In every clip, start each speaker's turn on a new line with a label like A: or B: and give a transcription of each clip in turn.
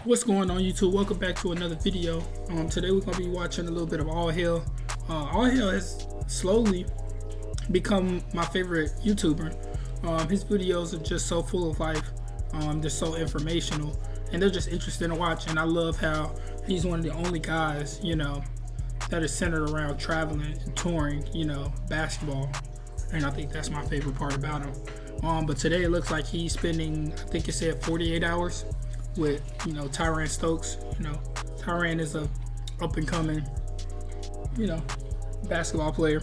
A: What's going on, YouTube? Welcome back to another video. Today we're going to be watching a little bit of AllHail. AllHail has slowly become my favorite YouTuber. His videos are just so full of life. They're so informational and they're just interesting to watch. And I love how he's one of the only guys, that is centered around traveling and touring, basketball. And I think that's my favorite part about him. But today it looks like he's spending, I think it said 48 hours with, Tyran Stokes. Tyran is a up-and-coming, basketball player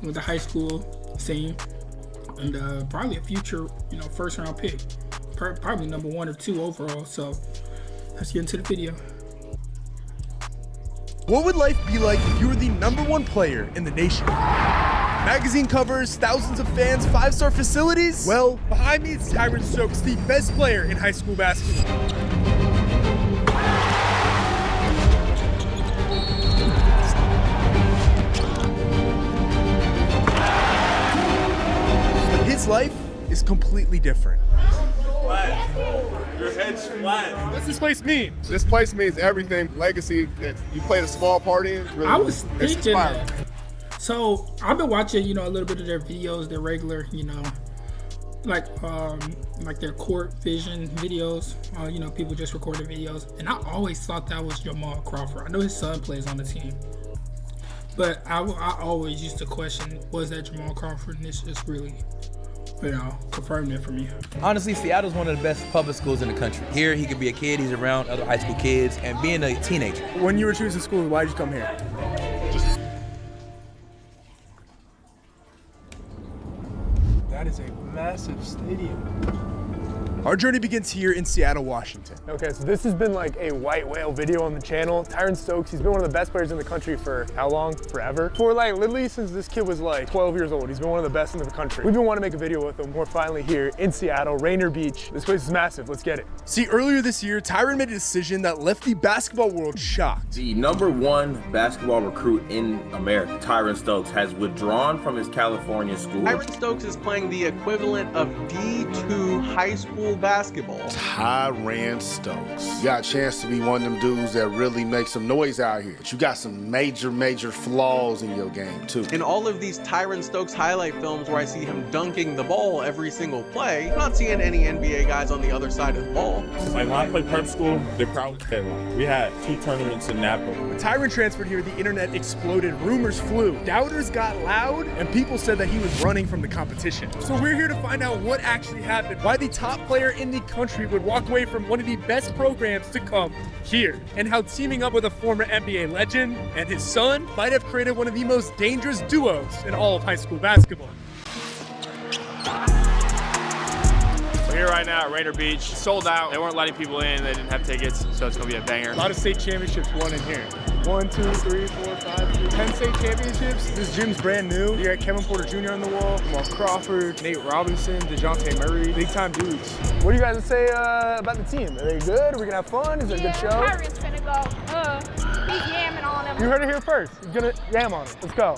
A: with a high school scene and probably a future, first-round pick. Probably number 1 or 2 overall. So let's get into the video.
B: What would life be like if you were the #1 player in the nation? Magazine covers, thousands of fans, 5-star facilities? Well, behind me is Tyran Stokes, the best player in high school basketball. But his life is completely different.
C: Your head's flat.
B: What's this place mean?
C: This place means everything. Legacy that you played a small part in. Really,
A: I was thinking that. So I've been watching, a little bit of their videos, their regular, like their court vision videos. People just recording videos, and I always thought that was Jamal Crawford. I know his son plays on the team, but I always used to question, was that Jamal Crawford? And this just really, confirmed it for me.
D: Honestly, Seattle's one of the best public schools in the country. Here, he could be a kid, he's around other high school kids, and being a teenager.
B: When you were choosing school, why did you come here?
E: That is a massive stadium.
B: Our journey begins here in Seattle, Washington.
E: Okay, so this has been like a white whale video on the channel. Tyran Stokes, he's been one of the best players in the country for how long? Forever? For literally since this kid was 12 years old. He's been one of the best in the country. We've been wanting to make a video with him. We're finally here in Seattle, Rainier Beach. This place is massive, let's get it.
B: See, earlier this year, Tyran made a decision that left the basketball world shocked.
F: The #1 basketball recruit in America, Tyran Stokes, has withdrawn from his California school.
G: Tyran Stokes is playing the equivalent of D2 high school basketball.
H: Tyran Stokes. You got a chance to be one of them dudes that really make some noise out here. But you got some major flaws in your game, too.
G: In all of these Tyran Stokes highlight films where I see him dunking the ball every single play, I'm not seeing any NBA guys on the other side of the ball.
C: Like when I played prep school, the crowd was dead. We had 2 tournaments in Napa.
B: When Tyran transferred here, the internet exploded, rumors flew, doubters got loud, and people said that he was running from the competition. So we're here to find out what actually happened, why the top player in the country would walk away from one of the best programs to come here, and how teaming up with a former NBA legend and his son might have created one of the most dangerous duos in all of high school basketball.
I: We're here right now at Rainier Beach. Sold out. They weren't letting people in. They didn't have tickets, so it's gonna be a banger.
E: A lot of state championships won in here. 1, 2, 3, 4, 5, 10 state championships. This gym's brand new. You got Kevin Porter Jr. on the wall, Jamal Crawford, Nate Robinson, DeJounte Murray, big time dudes. What do you guys say about the team? Are they good? Are we gonna have fun? Is it a good show?
J: Tyran's finna go, he's yamming on him.
E: You heard it here first. He's gonna yam on it. Let's go.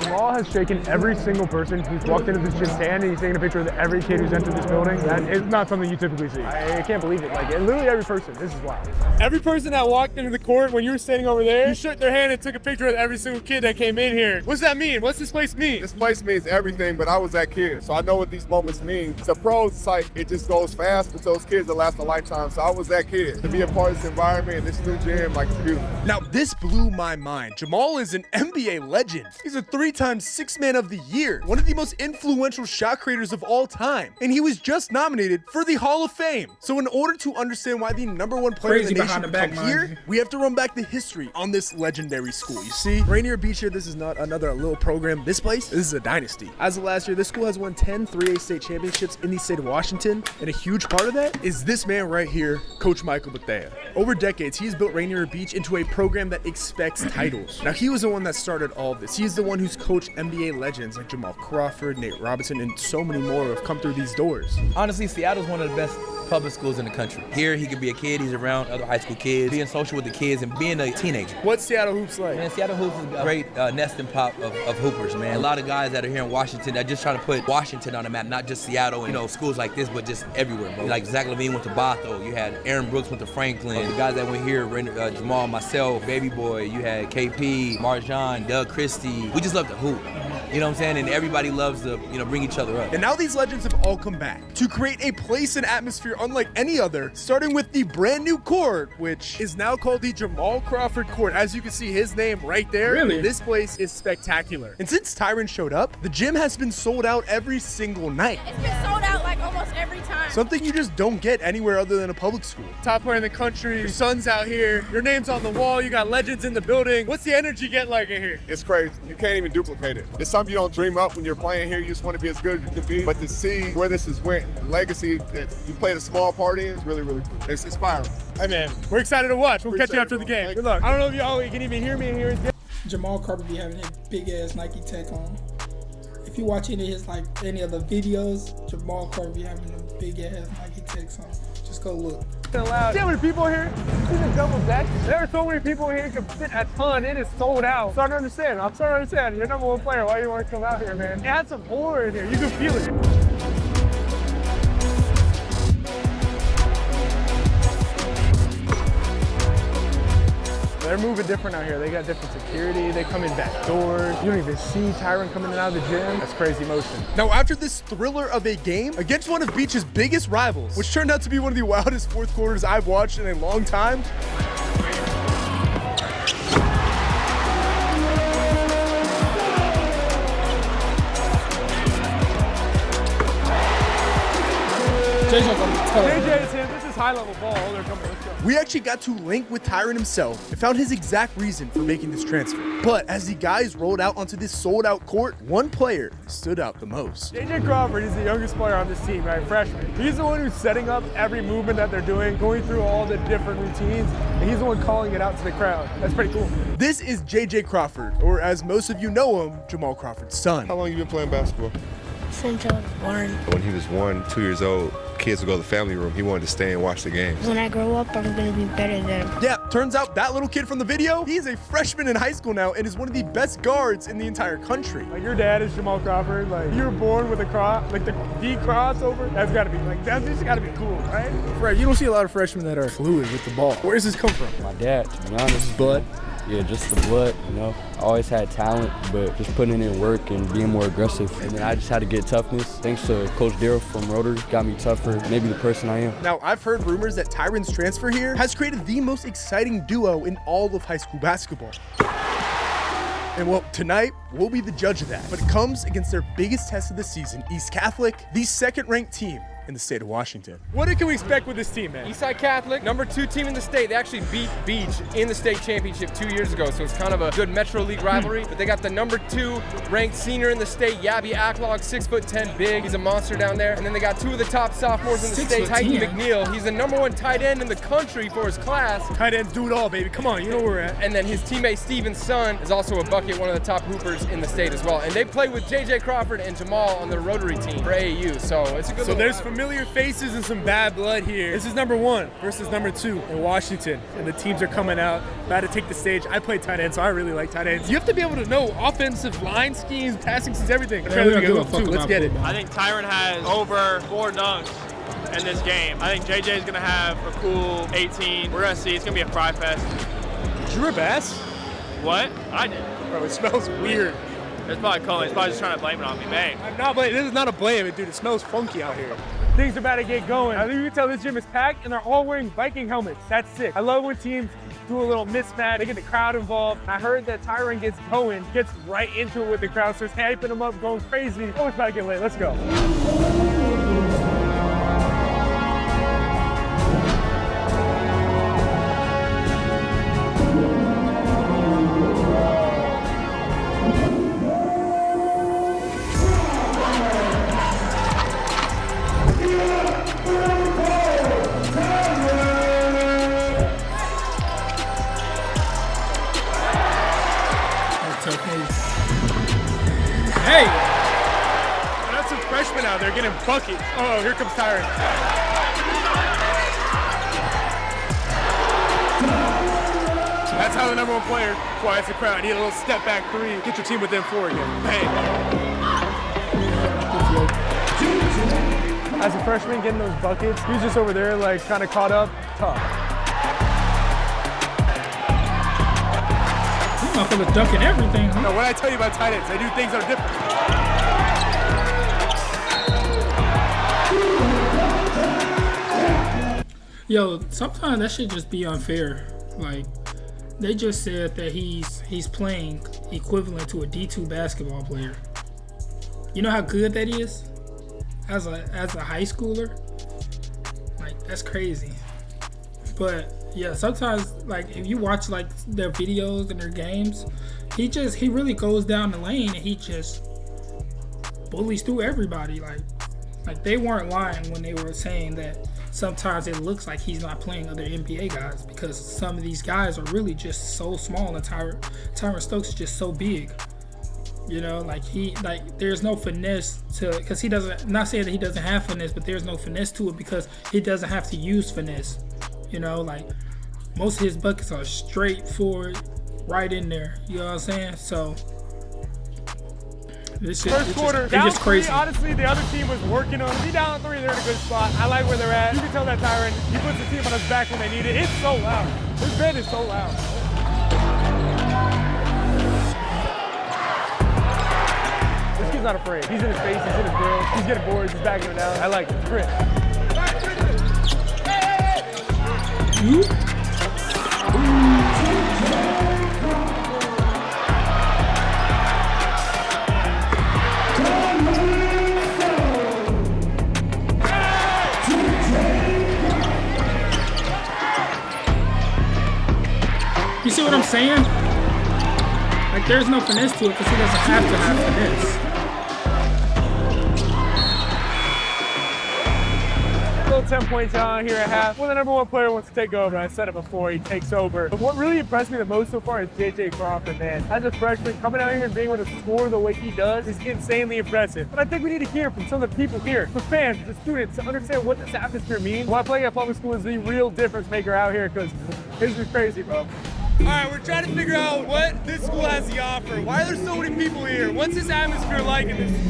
E: Jamal has shaken every single person who's walked into this gym's hand, and he's taking a picture with every kid who's entered this building. That is not something you typically see. I can't believe it. Literally every person. This is wild.
B: Every person that walked into the court, when you were standing over there, you shook their hand and took a picture with every single kid that came in here. What's that mean? What's this place mean?
C: This place means everything, but I was that kid, so I know what these moments mean. The pros, it's like it just goes fast, but those kids that last a lifetime. So I was that kid. To be a part of this environment and this new gym, it's beautiful.
B: Now, this blew my mind. Jamal is an NBA legend. He's a 3-time Sixth Man of the Year, one of the most influential shot creators of all time, and he was just nominated for the Hall of Fame. So in order to understand why the #1 player in the nation would come here, we have to run back the history on this legendary school. You see, Rainier Beach here, this is not another little program. This place, this is a dynasty. As of last year, this school has won 10 3A state championships in the state of Washington, and a huge part of that is this man right here, Coach Michael Bethea. Over decades, he has built Rainier Beach into a program that expects titles. Now, he was the one that started all of this. as he is the one who's coached NBA legends like Jamal Crawford, Nate Robinson, and so many more have come through these doors.
D: Honestly, Seattle's one of the best public schools in the country. Here, he could be a kid, he's around other high school kids, being social with the kids and being a teenager.
B: What's Seattle hoops like?
D: Man, Seattle hoops is a great nesting pop of hoopers, man. A lot of guys that are here in Washington that just trying to put Washington on the map, not just Seattle and, schools like this, but just everywhere, bro. Like Zach LaVine went to Bothell, you had Aaron Brooks went to Franklin, the guys that went here, Jamal, myself, Baby Boy, you had KP, Marjan, Doug Christie. We just love to hoop. You know what I'm saying? And everybody loves to, bring each other up.
B: And now these legends have all come back to create a place and atmosphere unlike any other, starting with the brand new court, which is now called the Jamal Crawford Court. As you can see his name right there.
A: Really?
B: This place is spectacular. And since Tyran showed up, the gym has been sold out every single night.
J: It's been sold out like almost every time.
B: Something you just don't get anywhere other than a public school.
E: Top player in the country, your son's out here, your name's on the wall, you got legends in the building. What's the energy get like in here?
C: It's crazy. You can't even duplicate it. It's something you don't dream up when you're playing here. You just want to be as good as you can be. But to see where this has went, legacy that you played a small part in is really, really cool. It's inspiring.
E: Hey man, we're excited to watch. We'll catch you after the game. Good luck. I don't know if y'all can even hear me in here.
A: Jamal Crawford be having a big ass Nike Tech on. If you watch any of the videos, Jamal Crawford be having them big ass Nike Techs on. Just go look.
E: Loud. See how many people here? See the double deck? There are so many people here, can fit a ton. It is sold out. I'm starting to understand. I'm starting to understand. You're number one player. Why you want to come out here, man? It had some horror in here. You can feel it. They're moving different out here. They got different security. They come in back doors. You don't even see Tyran coming in and out of the gym. That's crazy motion.
B: Now, after this thriller of a game against one of Beach's biggest rivals, which turned out to be one of the wildest fourth quarters I've watched in a long time,
E: JJ is him. This is high-level ball. They're coming. Let's go.
B: we actually got to link with Tyran himself and found his exact reason for making this transfer. But as the guys rolled out onto this sold-out court, one player stood out the most.
E: JJ Crawford is the youngest player on this team, right? Freshman. He's the one who's setting up every movement that they're doing, going through all the different routines, and he's the one calling it out to the crowd. That's pretty cool.
B: This is JJ Crawford, or as most of you know him, Jamal Crawford's son.
C: How long you been playing basketball?
K: Since I was born.
C: When he was 2 years old, kids would go to the family room. He wanted to stay and watch the games.
K: When I grow up, I'm gonna be better than him.
B: Yeah, turns out that little kid from the video, he's a freshman in high school now and is one of the best guards in the entire country.
E: Like, your dad is Jamal Crawford. Like, you were born with a cross, like the crossover. That's gotta be, like, that's just gotta be cool, right?
B: Fred, you don't see a lot of freshmen that are fluid with the ball. Where does this come from?
L: My dad, to be honest.
B: Blood?
L: Yeah, just the blood, I always had talent, but just putting in work and being more aggressive. And then I just had to get toughness. Thanks to Coach Daryl from Rotary, got me tougher, maybe the person I am.
B: Now, I've heard rumors that Tyran's transfer here has created the most exciting duo in all of high school basketball. And well, tonight, we'll be the judge of that. But it comes against their biggest test of the season, East Catholic, the second-ranked team in the state of Washington.
E: What can we expect with this team, man?
M: Eastside Catholic, #2 team in the state. They actually beat Beach in the state championship 2 years ago, so it's kind of a good Metro League rivalry. But they got the #2 ranked senior in the state, Yabby Acklog, 6'10", big. He's a monster down there. And then they got 2 of the top sophomores in the state, Tyke McNeil. He's the #1 tight end in the country for his class.
E: Tight ends do it all, baby. Come on, you know where we're at.
M: And then his teammate Steven's son is also a bucket, one of the top hoopers in the state as well. And they play with JJ Crawford and Jamal on the Rotary team for AAU, so it's a good.
E: So there's familiar faces and some bad blood here. This is #1 versus #2 in Washington, and the teams are coming out, about to take the stage. I play tight end, so I really like tight ends. You have to be able to know offensive line schemes, passing schemes, everything. Let's get it.
I: I think Tyran has over 4 dunks in this game. I think JJ is gonna have a cool 18. We're gonna see. It's gonna be a fry fest.
E: Did you rip ass?
I: What? I did.
E: Bro, it smells weird.
I: It's probably Colin. He's probably just trying to blame it on me, man.
E: I'm not blaming. This is not a blame, dude. It smells funky out here. Things are about to get going. I think you can tell this gym is packed, and they're all wearing Viking helmets. That's sick. I love when teams do a little mismatch. They get the crowd involved. I heard that Tyran gets going, gets right into it with the crowd, starts hyping them up, going crazy. Oh, it's about to get late. Let's go. freshmen out there getting buckets. Oh, here comes Tyran. That's how the number one player quiets the crowd. Need a little step back three. Get your team within 4 again. Bang. As a freshman getting those buckets, he's just over there like kind of caught up. Tough.
A: You motherfuckers dunking everything, huh?
E: No, what I tell you about tight ends, they do things that are different.
A: Yo, sometimes that should just be unfair. Like, they just said that he's playing equivalent to a D2 basketball player. You know how good that is? As a high schooler? Like, that's crazy. But yeah, sometimes, like, if you watch like their videos and their games, he really goes down the lane and he just bullies through everybody. Like they weren't lying when they were saying that sometimes it looks like he's not playing other NBA guys, because some of these guys are really just so small and Tyran Stokes is just so big. You know, like there's no finesse to, because he doesn't, not saying that he doesn't have finesse, but there's no finesse to it because he doesn't have to use finesse. You know, like most of his buckets are straightforward, right in there. You know what I'm saying? So this shit,
E: first quarter,
A: it's just crazy.
E: Three, honestly, the other team was working on it. Be down 3, they're in a good spot. I like where they're at. You can tell that Tyran, he puts the team on his back when they need it. It's so loud. This band is so loud. This kid's not afraid. He's in his face, he's in his grill, he's getting boards, he's backing him down. I like it. It's grit.
A: You see what I'm saying? Like, there's no finesse to it because he doesn't have to have finesse.
E: Little 10 points down here at half. When the number one player wants to take over, I said it before, he takes over. But what really impressed me the most so far is JJ Crawford, man. As a freshman, coming out here and being able to score the way he does is insanely impressive. But I think we need to hear from some of the people here, the fans, the students, to understand what this atmosphere means. Why playing at public school is the real difference maker out here, because this is crazy, bro.
B: All right, we're trying to figure out what this school has to offer. Why are there so many people here? What's this atmosphere like in this school?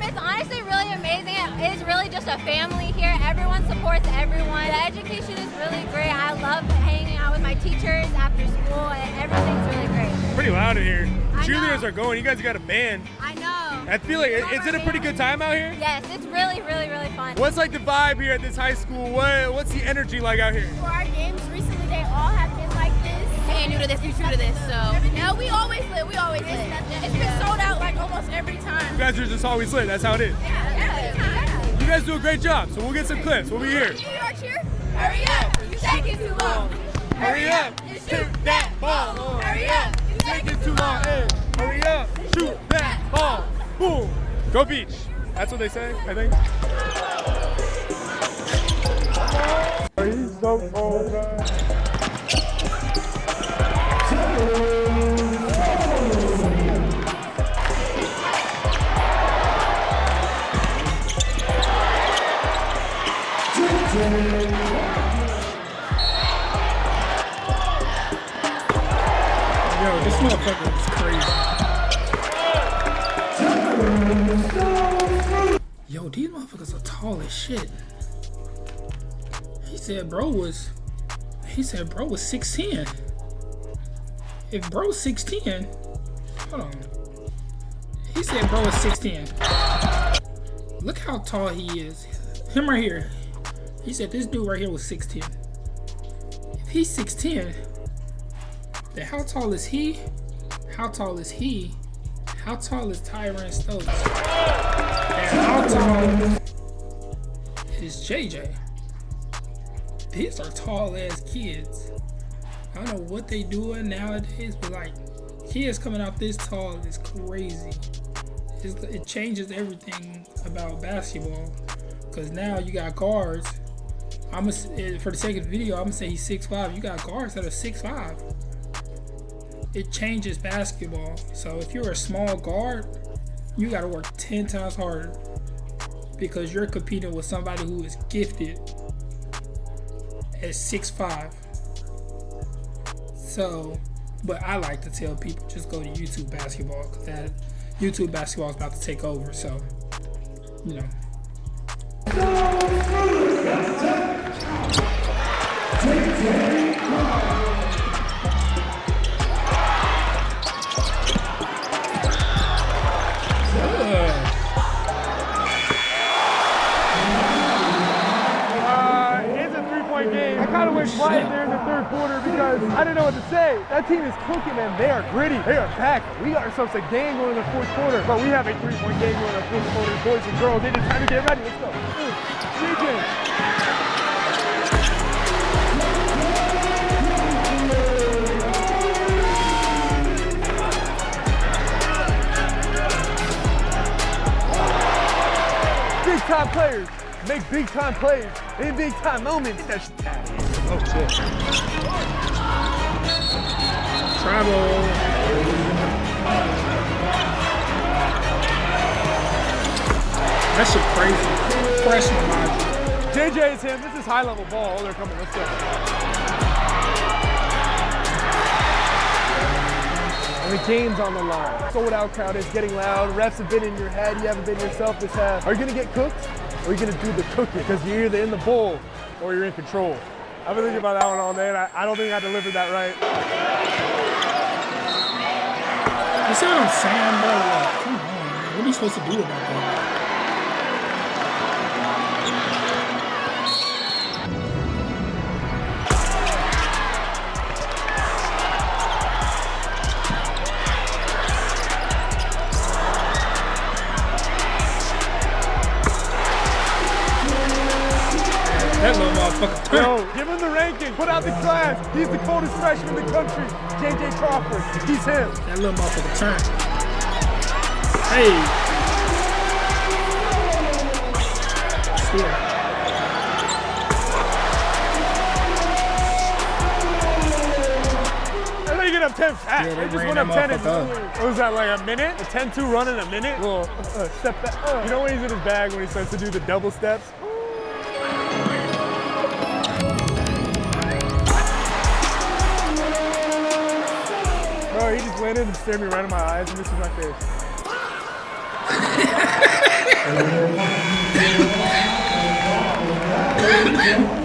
J: It's honestly really amazing. It's really just a family here. Everyone supports everyone. The education is really great. I love hanging out with my teachers after school, and everything's really great.
B: Pretty loud in here. Cheerleaders are going. You guys got a band.
J: I know.
B: I feel like, is it a pretty good time out here?
J: Yes, it's really, really, really fun.
B: What's like the vibe here at this high school? What's the energy like out here?
J: For our games recently, they all have been like this. We ain't new to this, we true to this, so. No, we always lit, It's been sold out like almost every time.
B: You guys are just always lit, that's how it is.
J: Yeah.
B: You guys do a great job, so we'll get some clips. We'll be here.
J: New York cheer? Hurry up, you taking too long.
B: Hurry up, shoot that ball.
J: Hurry up, you
B: taking too long. Hey, hurry up, shoot that ball. Boom. Go Beach. That's what they say, I think.
E: He's so cold, man.
A: Yo, this motherfucker is crazy. Yo, these motherfuckers are tall as shit. He said bro was 6'10". If bro's 6'10", hold on. He said bro is 6'10". Look how tall he is. Him right here. He said this dude right here was 6'10". If he's 6'10", then how tall is he? How tall is he? How tall is Tyran Stokes? And how tall is JJ? These are tall ass kids. I don't know what they doing nowadays, but like kids coming out this tall is crazy. It changes everything about basketball, because now you got guards. For the sake of the video, I'm gonna say he's 6'5". You got guards that are 6'5". It changes basketball. So if you're a small guard, you gotta work 10 times harder. because you're competing with somebody who is gifted at 6'5". So, but I like to tell people just go to YouTube basketball, because that YouTube basketball is about to take over. So, you know.
E: It's a three-point game. I kind of went quiet there in the third quarter because I didn't know what to say. That team is cooking, man. They are gritty. They are packed. We got ourselves a game going in the fourth quarter, but we have a three-point game going in the fourth quarter. Boys and girls, it is time to get ready. Let's go. Big time players make big time plays in big time moments. That shit tight. Oh shit.
A: Travel. That shit crazy. Freshman logic.
E: JJ is him. This is high level ball. Oh, they're coming. Let's go. And the game's on the line. Sold out crowd is getting loud. Refs have been in your head. You haven't been yourself this half. Are you gonna get cooked? Or are you gonna do the cooking? Because you're either in the bowl or you're in control. I've been thinking about that one all day, and I don't think I delivered that right.
A: You see what I'm saying, bro? Like, come on, man. What are you supposed to do about that? That little motherfucker turned.
E: Yo, give him the ranking. Put out the class. He's the coldest freshman in the country. JJ Crawford. He's him.
A: That little motherfucker turned. Hey. Swear.
E: I know you get up 10 fast.
A: Yeah,
E: They just went up 10 in what was that, like a minute? A 10-2 run in a minute? Little step back. You know when he's in his bag when he starts to do the double steps? Bro, he just landed and stared me right in my eyes, and this is my face.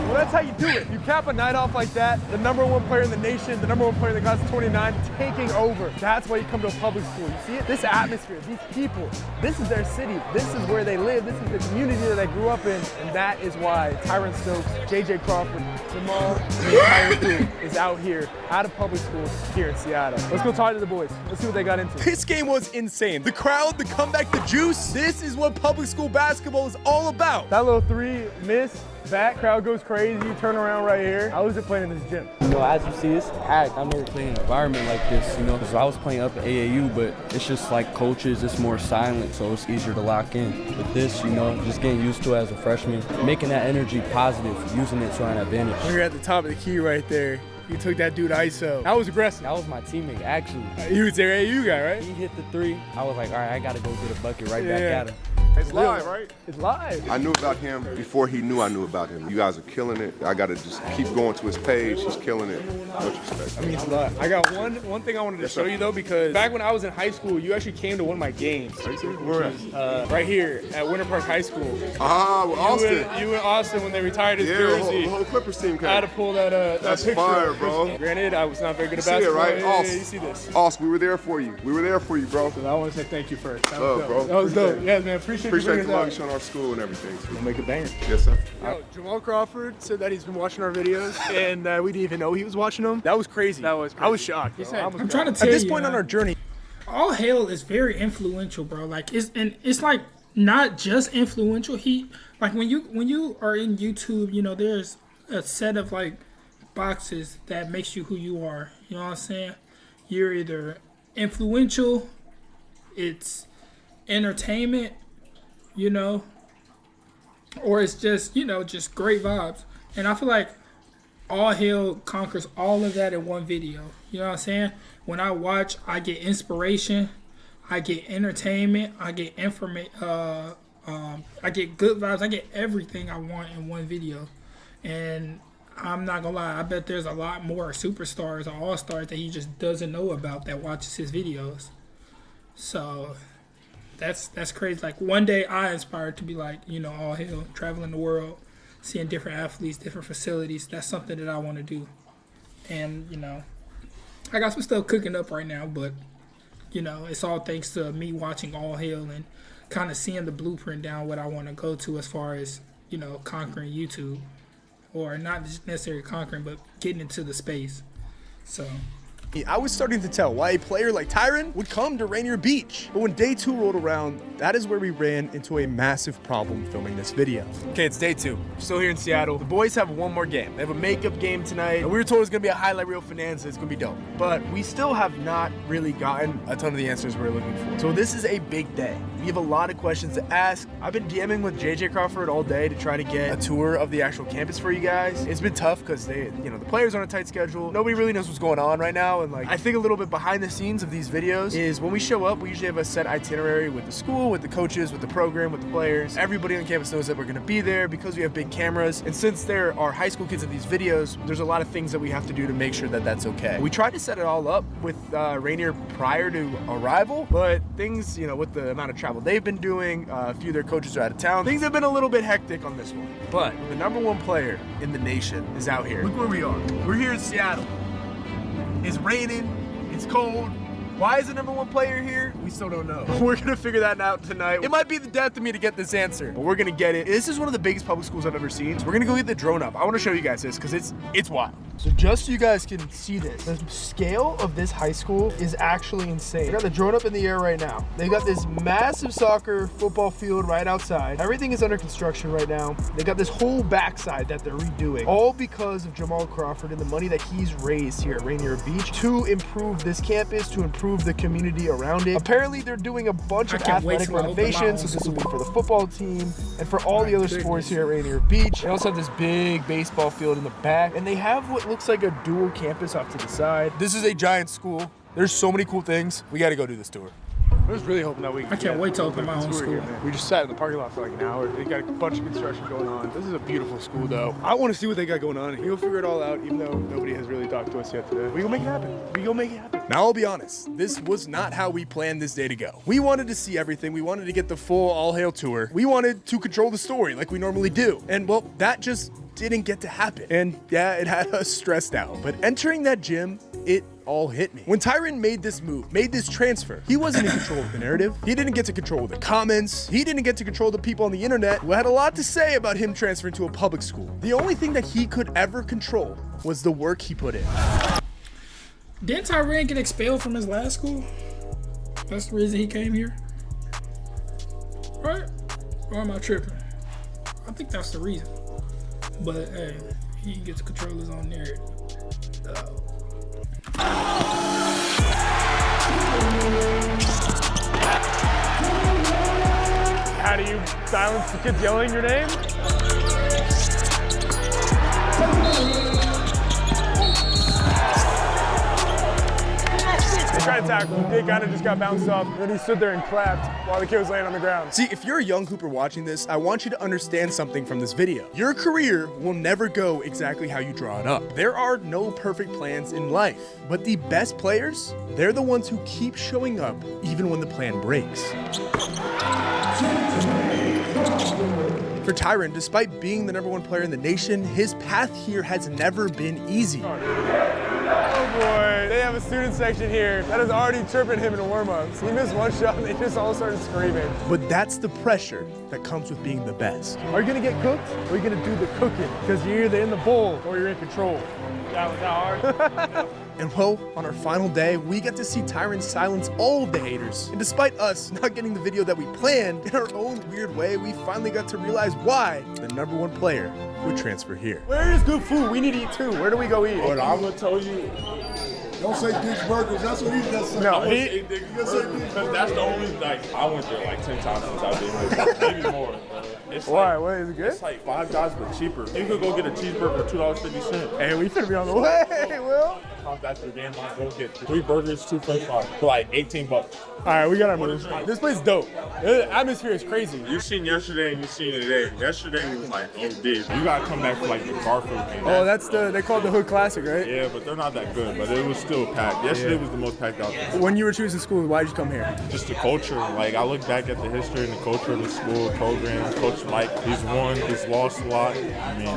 E: Well, that's how you do it. You cap a night off like that, the #1 player in the nation, the #1 player in the class of 29, taking over. That's why you come to a public school. You see it? This atmosphere, these people, this is their city. This is where they live. This is the community that they grew up in. And that is why Tyran Stokes, JJ Crawford, Jamal, and the entire crew is out here, out of public school here in Seattle. Let's go talk to the boys. Let's see what they got into.
B: This game was insane. The crowd, the comeback, the juice. This is what public school basketball is all about.
E: That little three miss, back crowd goes crazy. You turn around right here. How is it playing in this gym?
L: You know, as you see, it's packed. I've never played in an environment like this, you know, because I was playing up at AAU, but it's just like coaches, it's more silent, so it's easier to lock in. With this, you know, just getting used to it as a freshman, making that energy positive, using it to our advantage.
E: You're at the top of the key right there. You took that dude ISO. That was aggressive.
L: That was my teammate, actually.
E: He was their AAU guy, right?
L: He hit the three. I was like, all right, I got to go get a bucket right back at him.
C: It's live, right?
E: It's live.
C: I knew about him before he knew I knew about him. You guys are killing it. I got to just keep going to his page. He's killing it. Much respect.
E: I mean, it's a lot. I got one thing I wanted to show you, though, because back when I was in high school, you actually came to one of my games.
C: Where at?
E: Right here at Winter Park High School.
C: Ah, well, Austin.
E: You and Austin when they retired his jersey.
C: The whole Clippers team came.
E: I had to pull that
C: That's
E: picture.
C: fire, bro.
E: Granted, I was not very good at
C: See it,
E: basketball.
C: right?
E: Yeah,
C: Austin.
E: you see this.
C: Austin, we were there for you. We were there for you, bro.
E: So I want to say thank you first. That
C: Love,
E: was dope.
C: bro.
E: That was
C: Appreciate
E: dope.
C: it.
E: Yeah, man. Appreciate you
C: the
E: bringing
C: love
E: it
C: you showing our school and everything.
E: We'll make a banger.
C: Yes, sir.
E: Yo, Jamal Crawford said that he's been watching our videos, and we didn't even know he was watching them. That was crazy. That was crazy. I was shocked.
A: I'm trying to tell you.
B: At this point on our journey,
A: AllHail is very influential, bro. Like it's like not just influential. He like when you are in YouTube, you know, there's a set of like boxes that makes you who you are. You know what I'm saying? You're either influential, it's entertainment, you know, or it's just, you know, just great vibes. And I feel like AllHail conquers all of that in one video. You know what I'm saying? When I watch, I get inspiration, I get entertainment, I get I get good vibes. I get everything I want in one video. And I'm not gonna lie, I bet there's a lot more superstars or all-stars that he just doesn't know about that watches his videos. So that's crazy. Like, one day I aspired to be like, you know, All Hail, traveling the world, seeing different athletes, different facilities. That's something that I want to do. And, you know, I got some stuff cooking up right now, but, you know, it's all thanks to me watching All Hail and kind of seeing the blueprint down what I want to go to as far as, you know, conquering YouTube. Or not just necessarily conquering, but getting into the space. So
B: I was starting to tell why a player like Tyran would come to Rainier Beach. But when day 2 rolled around, that is where we ran into a massive problem filming this video.
E: Okay, it's day 2. Still here in Seattle. The boys have one more game. They have a makeup game tonight. And we were told it's gonna be a highlight reel bonanza. It's gonna be dope. But we still have not really gotten a ton of the answers we're looking for. So this is a big day. We have a lot of questions to ask. I've been DMing with JJ Crawford all day to try to get a tour of the actual campus for you guys. It's been tough because the players are on a tight schedule. Nobody really knows what's going on right now. And like, I think a little bit behind the scenes of these videos is when we show up, we usually have a set itinerary with the school, with the coaches, with the program, with the players. Everybody on campus knows that we're gonna be there because we have big cameras. And since there are high school kids in these videos, there's a lot of things that we have to do to make sure that that's okay. We tried to set it all up with Rainier prior to arrival, but things, with the amount of travel they've been doing, a few of their coaches are out of town. Things have been a little bit hectic on this one. But the #1 player in the nation is out here. Look where we are. We're here in Seattle. It's raining, it's cold. Why is the #1 player here? We still don't know. We're gonna figure that out tonight. It might be the death of me to get this answer, but we're gonna get it. This is one of the biggest public schools I've ever seen. So we're gonna go get the drone up. I wanna show you guys this because it's wild. So just so you guys can see this, the scale of this high school is actually insane. I got the drone up in the air right now. They got this massive soccer football field right outside. Everything is under construction right now. They got this whole backside that they're redoing, all because of Jamal Crawford and the money that he's raised here at Rainier Beach to improve this campus, to improve the community around it. Apparently they're doing a bunch of athletic renovations, so this will be for the football team and for all the other sports here at Rainier Beach. They also have this big baseball field in the back, and they have what looks like a dual campus off to the side. This is a giant school. There's so many cool things. We got to go do this tour. I was really hoping that we
A: I can't wait to open my own school.
E: Here, we just sat in the parking lot for like an hour. They got a bunch of construction going on. This is a beautiful school though. I want to see what they got going on. We'll figure it all out, even though nobody has really talked to us yet today. We gonna make it happen. We gonna make it happen.
B: Now I'll be honest, this was not how we planned this day to go. We wanted to see everything. We wanted to get the full All Hail tour. We wanted to control the story like we normally do. And well, that just didn't get to happen. And yeah, it had us stressed out. But entering that gym, it all hit me. When Tyran made this move, made this transfer, he wasn't in control of the narrative. He didn't get to control the comments. He didn't get to control the people on the internet who had a lot to say about him transferring to a public school. The only thing that he could ever control was the work he put in.
A: Didn't Tyran get expelled from his last school? That's the reason he came here? Right? Or am I tripping? I think that's the reason. But hey, he gets to control his own narrative.
E: How do you silence the kids yelling your name? They tried to tackle him. They kind of just got bounced off, and then he stood there and clapped while the kid was laying on the ground.
B: See, if you're a young hooper watching this, I want you to understand something from this video. Your career will never go exactly how you draw it up. There are no perfect plans in life, but the best players, they're the ones who keep showing up even when the plan breaks. For Tyran, despite being the #1 player in the nation, his path here has never been easy.
E: Oh boy, they have a student section here that is already chirping him in warm-ups. He missed one shot and they just all started screaming.
B: But that's the pressure that comes with being the best.
E: Are you gonna get cooked or are you gonna do the cooking? Because you're either in the bowl or you're in control. That was hard.
B: And well, on our final day, we get to see Tyran silence all of the haters. And despite us not getting the video that we planned, in our own weird way, we finally got to realize why the #1 player would transfer here.
E: Where is good food? We need to eat too. Where do we go eat?
C: But I'm gonna tell you, don't say Dick's Burgers. That's what he's just saying.
E: No,
N: because that's the only, I went there like 10 times since I've been here, maybe more. It's
E: why? What, is it good?
N: It's like $5 but cheaper. You could go get a cheeseburger for $2.50.
E: Hey, we finna be on the way, Will.
N: comes after the game. I go get 3 burgers, 2 French fries for like $18.
E: All right, we gotta move. This place is dope. The atmosphere is crazy.
N: You seen yesterday and you seen today. Yesterday was like OD. You gotta come back for like the Garfield game.
E: Oh, that's they call it the Hood Classic, right?
N: Yeah, but they're not that good. But it was still packed. Yesterday was the most packed out there.
E: When you were choosing school, why did you come here?
N: Just the culture. Like I look back at the history and the culture of the school program. Coach Mike, he's won, he's lost a lot. I mean,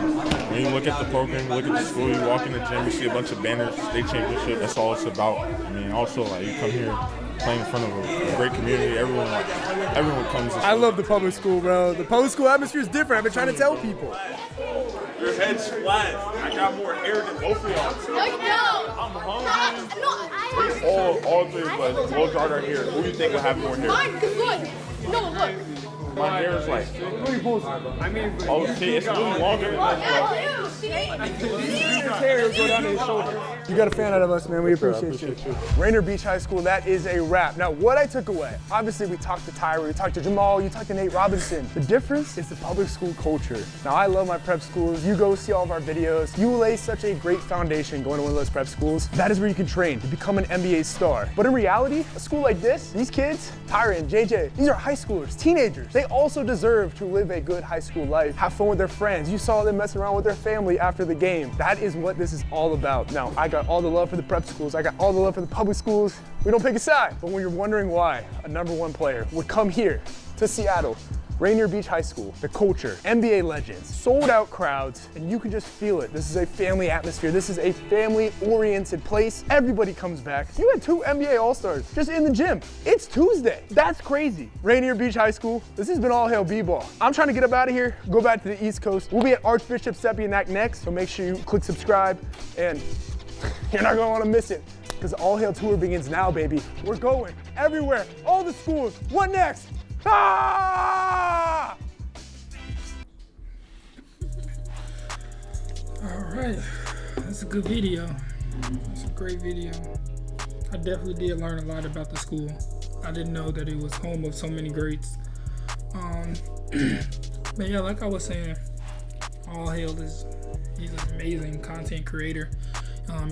N: when you look at the program, you look at the school, you walk in the gym, you see a bunch of banners, state championship. That's all it's about. I mean, also like you come here playing in front of a great community. Everyone comes.
E: I love the public school, bro. The public school atmosphere is different. I've been trying to tell people.
N: Your head's flat. I got more hair than both of y'all.
J: No, you don't.
N: I'm hungry. All 3 of us. We'll guard our hair. Who do you think will have more hair?
J: Mine, cause look. No, look.
N: My hair is like.
E: I mean,
N: oh shit, it's really longer than that,
E: his hair will go down to his shoulder. You got a fan out of us, man. We appreciate you. Rainier Beach High School, that is a wrap. Now, what I took away, obviously we talked to Tyran, we talked to Jamal, you talked to Nate Robinson. The difference is the public school culture. Now, I love my prep schools. You go see all of our videos. You lay such a great foundation going to one of those prep schools. That is where you can train to become an NBA star. But in reality, a school like this, these kids, Tyran, JJ, these are high schoolers, teenagers. They also deserve to live a good high school life, have fun with their friends. You saw them messing around with their family after the game. That is what this is all about. Now, I got all the love for the prep schools. I got all the love for the public schools. We don't pick a side. But when you're wondering why a #1 player would come here to Seattle, Rainier Beach High School, the culture, NBA legends, sold out crowds, and you can just feel it. This is a family atmosphere. This is a family-oriented place. Everybody comes back. You had 2 NBA All-Stars just in the gym. It's Tuesday. That's crazy. Rainier Beach High School, this has been All Hail B-Ball. I'm trying to get up out of here, go back to the East Coast. We'll be at Archbishop Stepinac next, so make sure you click subscribe, and you're not gonna wanna miss it, because All Hail Tour begins now, baby. We're going everywhere, all the schools. What next? Ah!
A: All right, that's a good video. That's a great video. I definitely did learn a lot about the school. I didn't know that it was home of so many greats. But yeah, like I was saying, AllHail's he's an amazing content creator.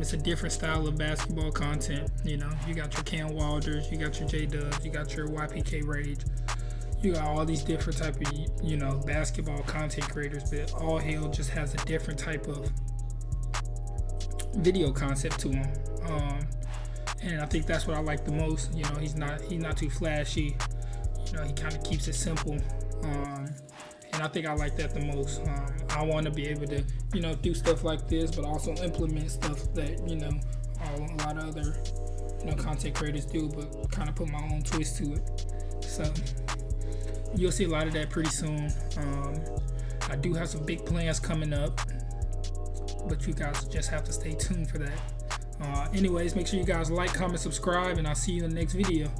A: It's a different style of basketball content. You know, you got your Cam Walders, you got your J-Dubs, you got your YPK Rage. You got all these different type of, you know, basketball content creators, but AllHail just has a different type of video concept to him. And I think that's what I like the most. You know, he's not too flashy. You know, he kind of keeps it simple. And I think I like that the most. I want to be able to, you know, do stuff like this, but also implement stuff that, you know, a lot of other, you know, content creators do, but kind of put my own twist to it. So you'll see a lot of that pretty soon. I do have some big plans coming up, but you guys just have to stay tuned for that. Anyways, make sure you guys like, comment, subscribe, and I'll see you in the next video.